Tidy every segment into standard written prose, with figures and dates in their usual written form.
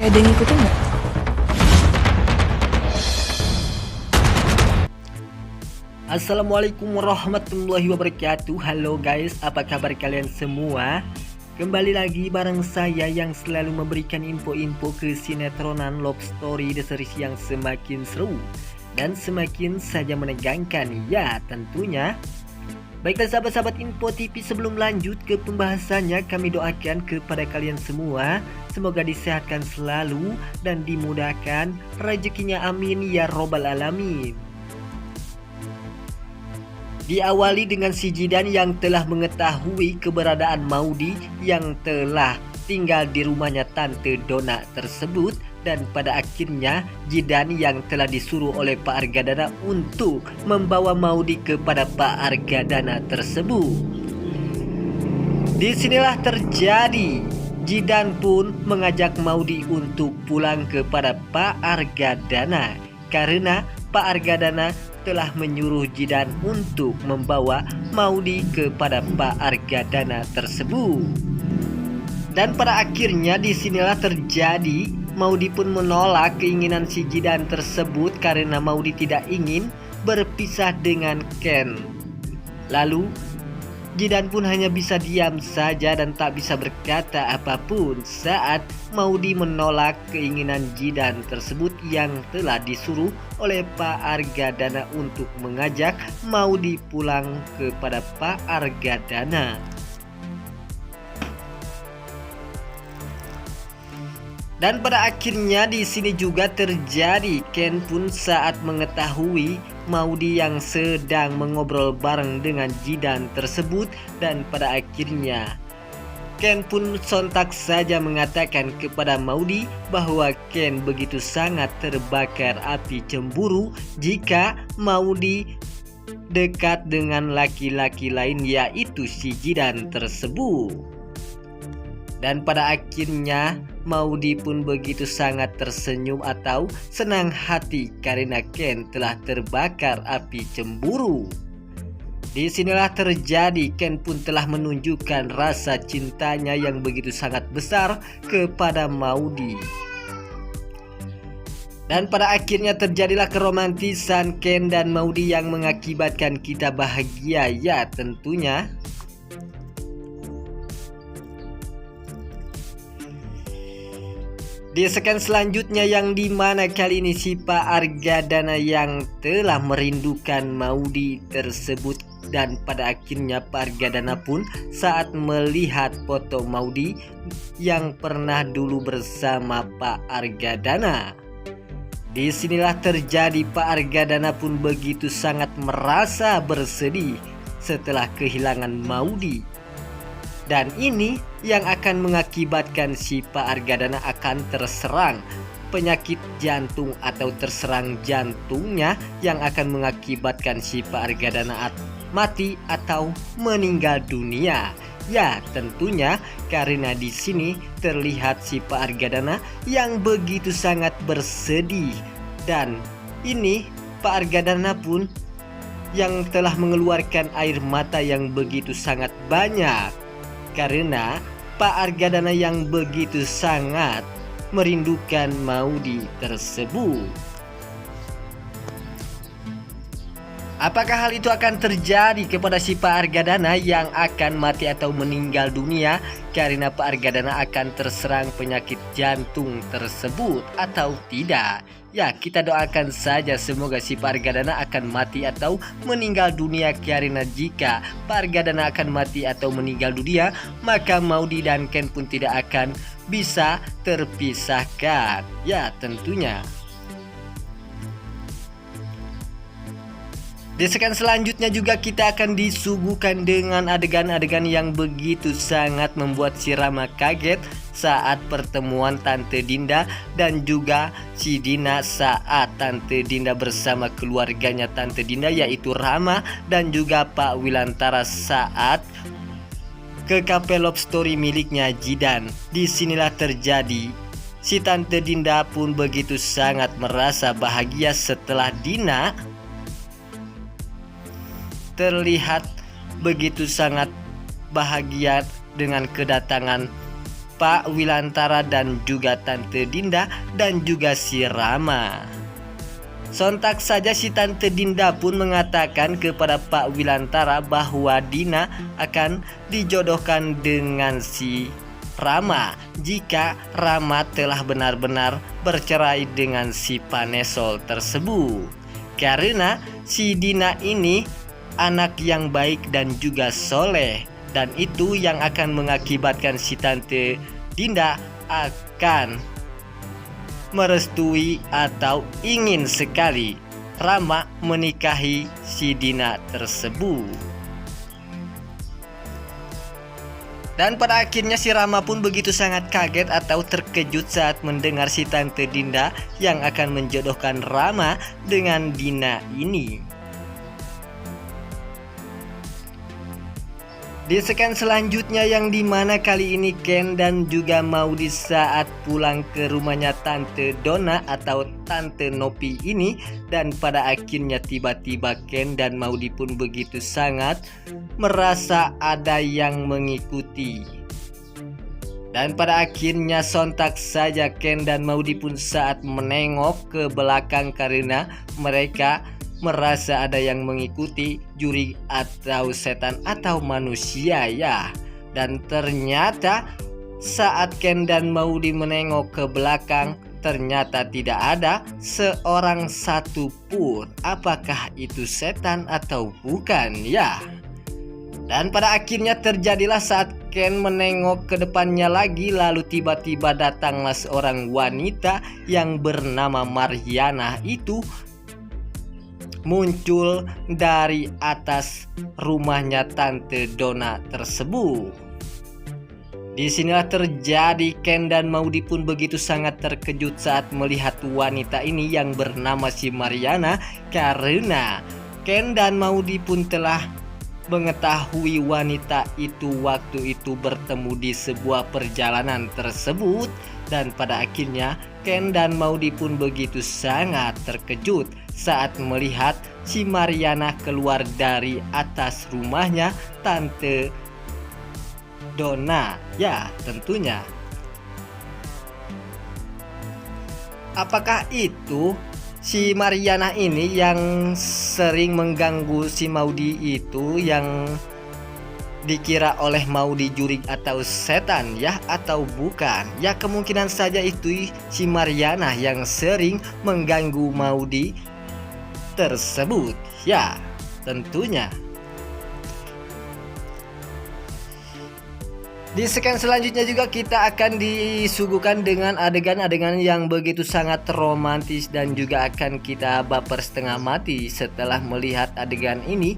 Ada yang ngikutin nggak? Assalamualaikum warahmatullahi wabarakatuh. Halo guys, apa kabar kalian semua? Kembali lagi bareng saya yang selalu memberikan info-info kesinetроnan Love Story The Series yang semakin seru dan semakin saja menegangkan ya tentunya. Baiklah sahabat-sahabat Info TV, sebelum lanjut ke pembahasannya, kami doakan kepada kalian semua semoga disehatkan selalu dan dimudahkan rezekinya, amin ya robbal alamin. Diawali dengan si Jidan yang telah mengetahui keberadaan Maudy yang telah tinggal di rumahnya Tante Donna tersebut, dan pada akhirnya Jidan yang telah disuruh oleh Pak Argadana untuk membawa Maudy kepada Pak Argadana tersebut. Disinilah terjadi, Jidan pun mengajak Maudy untuk pulang kepada Pak Argadana karena Pak Argadana telah menyuruh Jidan untuk membawa Maudy kepada Pak Argadana tersebut. Dan pada akhirnya disinilah terjadi, Maudy pun menolak keinginan si Jidan tersebut karena Maudy tidak ingin berpisah dengan Ken. Lalu Jidan pun hanya bisa diam saja dan tak bisa berkata apapun saat Maudy menolak keinginan Jidan tersebut yang telah disuruh oleh Pak Argadana untuk mengajak Maudy pulang kepada Pak Argadana. Dan pada akhirnya di sini juga terjadi, Ken pun saat mengetahui Maudy yang sedang mengobrol bareng dengan Jidan tersebut, dan pada akhirnya Ken pun sontak saja mengatakan kepada Maudy bahwa Ken begitu sangat terbakar api cemburu jika Maudy dekat dengan laki-laki lain, yaitu si Jidan tersebut. Dan pada akhirnya Maudy pun begitu sangat tersenyum atau senang hati karena Ken telah terbakar api cemburu. Disinilah terjadi, Ken pun telah menunjukkan rasa cintanya yang begitu sangat besar kepada Maudy. Dan pada akhirnya terjadilah keromantisan Ken dan Maudy yang mengakibatkan kita bahagia ya tentunya. Di sekian selanjutnya yang dimana kali ini si Pak Argadana yang telah merindukan Maudy tersebut, dan pada akhirnya Pak Argadana pun saat melihat foto Maudy yang pernah dulu bersama Pak Argadana. Disinilah terjadi, Pak Argadana pun begitu sangat merasa bersedih setelah kehilangan Maudy. Dan ini yang akan mengakibatkan si Pak Argadana akan terserang penyakit jantung atau terserang jantungnya yang akan mengakibatkan si Pak Argadana mati atau meninggal dunia. Ya tentunya karena di sini terlihat si Pak Argadana yang begitu sangat bersedih, dan ini Pak Argadana pun yang telah mengeluarkan air mata yang begitu sangat banyak karena Pak Argadana yang begitu sangat merindukan Maudy tersebut. Apakah hal itu akan terjadi kepada si Pak Argadana yang akan mati atau meninggal dunia karena Pak Argadana akan terserang penyakit jantung tersebut atau tidak? Ya, kita doakan saja semoga si Pak Argadana akan mati atau meninggal dunia, karena jika Pak Argadana akan mati atau meninggal dunia, maka Maudy dan Ken pun tidak akan bisa terpisahkan. Ya, tentunya. Di sekian selanjutnya juga kita akan disuguhkan dengan adegan-adegan yang begitu sangat membuat si Rama kaget saat pertemuan Tante Dinda dan juga si Dina saat Tante Dinda bersama keluarganya Tante Dinda, yaitu Rama dan juga Pak Wilantara saat ke kafe Love Story miliknya Jidan. Disinilah terjadi, si Tante Dinda pun begitu sangat merasa bahagia setelah Dina terlihat begitu sangat bahagia dengan kedatangan Pak Wilantara dan juga Tante Dinda dan juga si Rama. Sontak saja si Tante Dinda pun mengatakan kepada Pak Wilantara bahwa Dina akan dijodohkan dengan si Rama jika Rama telah benar-benar bercerai dengan si Panesol tersebut. Karena si Dina ini anak yang baik dan juga soleh, dan itu yang akan mengakibatkan si Tante Dinda akan merestui atau ingin sekali Rama menikahi si Dina tersebut. Dan pada akhirnya si Rama pun begitu sangat kaget atau terkejut saat mendengar si Tante Dinda yang akan menjodohkan Rama dengan Dina ini. Di scan selanjutnya yang dimana kali ini Ken dan juga Maudy saat pulang ke rumahnya Tante Donna atau Tante Nopi ini, dan pada akhirnya tiba-tiba Ken dan Maudy pun begitu sangat merasa ada yang mengikuti. Dan pada akhirnya sontak saja Ken dan Maudy pun saat menengok ke belakang karena mereka merasa ada yang mengikuti juri atau setan atau manusia ya. Dan ternyata saat Ken dan Maudy menengok ke belakang, ternyata tidak ada seorang satu pun. Apakah itu setan atau bukan ya? Dan pada akhirnya terjadilah saat Ken menengok ke depannya lagi, lalu tiba-tiba datanglah seorang wanita yang bernama Mariana itu muncul dari atas rumahnya Tante Donna tersebut. Disinilah terjadi Ken dan Maudy pun begitu sangat terkejut saat melihat wanita ini yang bernama si Mariana, karena Ken dan Maudy pun telah mengetahui wanita itu waktu itu bertemu di sebuah perjalanan tersebut. Dan pada akhirnya Ken dan Maudy pun begitu sangat terkejut saat melihat si Mariana keluar dari atas rumahnya Tante Donna ya tentunya. Apakah itu si Mariana ini yang sering mengganggu si Maudy itu, yang dikira oleh Maudy jurig atau setan ya, atau bukan? Ya kemungkinan saja itu si Mariana yang sering mengganggu Maudy tersebut ya tentunya. Di scan selanjutnya juga kita akan disuguhkan dengan adegan-adegan yang begitu sangat romantis dan juga akan kita baper setengah mati setelah melihat adegan ini,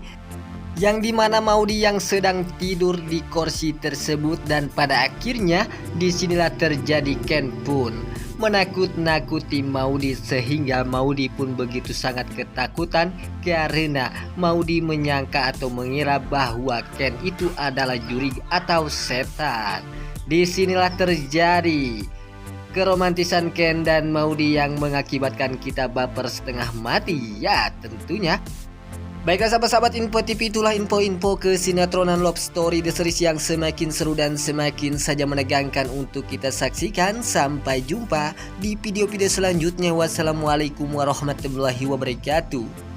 yang dimana Maudy yang sedang tidur di kursi tersebut. Dan pada akhirnya disinilah terjadi Ken pun menakut-nakuti Maudy sehingga Maudy pun begitu sangat ketakutan karena Maudy menyangka atau mengira bahwa Ken itu adalah juri atau setan. Disinilah terjadi keromantisan Ken dan Maudy yang mengakibatkan kita baper setengah mati ya tentunya. Baiklah sahabat-sahabat Info TV, itulah info-info kesinetronan Love Story The Series yang semakin seru dan semakin saja menegangkan untuk kita saksikan. Sampai jumpa di video-video selanjutnya. Wassalamualaikum warahmatullahi wabarakatuh.